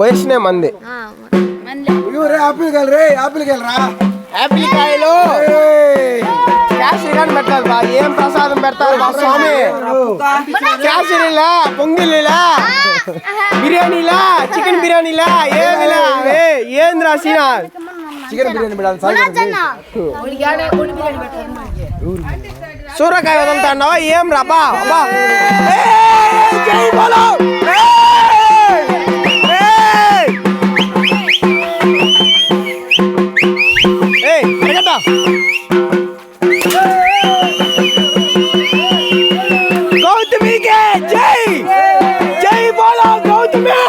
బయసునే మంది యాపిల్ కాయలు క్యాషిరీ పెట్టాలి బా. ఏం ప్రసాదం పెడతారు బా స్వామి? క్యాషిరీలా, పొంగిలీలా, బిర్యానీలా, చికెన్ బిర్యానీలా, ఏమిలా ఏంద్రా సీనా? చికెన్ బిర్యానీ పెట్టాలి. సూరకాయ వదులుతాన్నావా ఏం రా బా? గౌతమికి జై జై బోలో గౌతమి.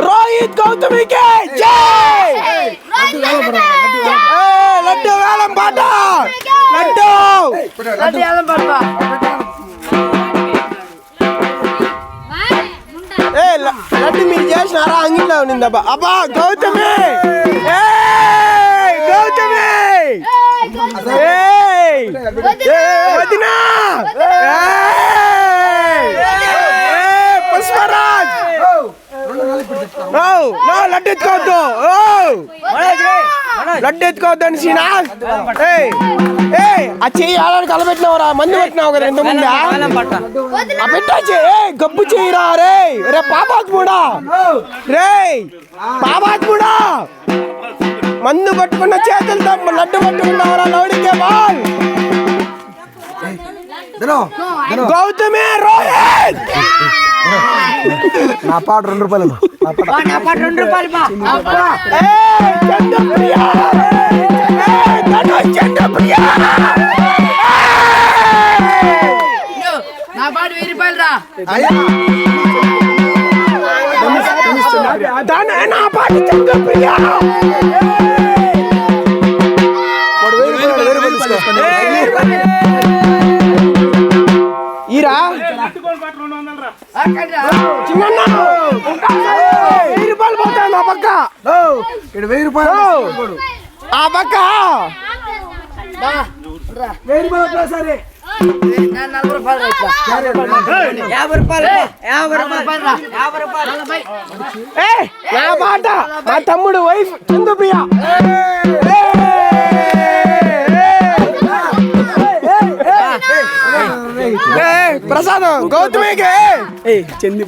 రోహిత్ గౌతమికి జై. లడ్డు వేలం పాట లడ్డు లడ్డు మీరు చేసినారా? అంగిట్లో ఉన్నిందబ్బా. అబ్బా గౌతమి గౌతమి వదినా పుష్పరాజ్ లడ్డు ఎత్తుకోవద్దు. లడ్డు ఎత్తుకోవద్దు అని సీనా. ఆ చెయ్యి ఆడానికి అలబెట్టినావురా? మందు పెట్టినావు కదా ఇంతకుముందు. ఆ పెట్టా గబ్బు చెయ్యిరా. రే రే పాపాత్ముడా, రే పాపాత్ముడా, మందు పట్టుకున్న చేతులతో లడ్డు పట్టుకున్నావురా? లౌడికే బాల్. గౌతమి రోహిత్ నా పాట 2 రూపాయలు. నా పాట 1000 రూపాయలు రా. నా పాట చంద్రప్రియ. ఈరా చిన్న 1000 రూపాయలు పోతాయి ఆ పక్క. 1000 రూపాయలు ఆ పక్క. 1000 రూపాయలు సరే. 40 రూపాయలు రా. 50 రూపాయలు. 50 రూపాయలు రా. 50 రూపాయలు. నా పాట మా తమ్ముడు వైఫ్ చంద్రప్రియ. ప్రసాదం గౌతమికి చందు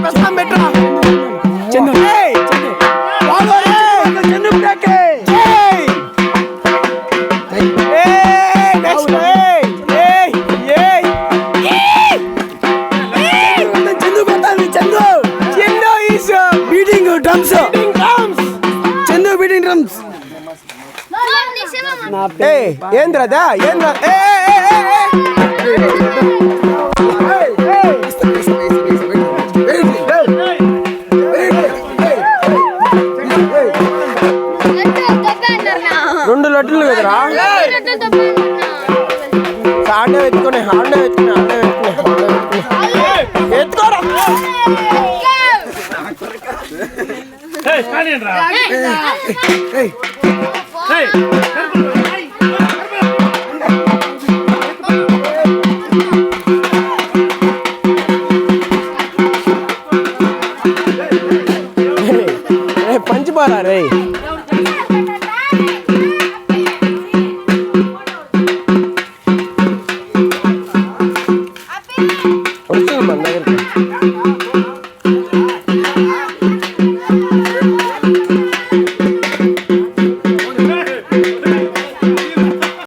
ప్రసాదం పెట్టరా? చందు ఏంద్రదా ఏంద్ర రెండు లడ్డులు కదరా? ఆడే ఎత్తుకునే ఎత్తుకోరా. Hey!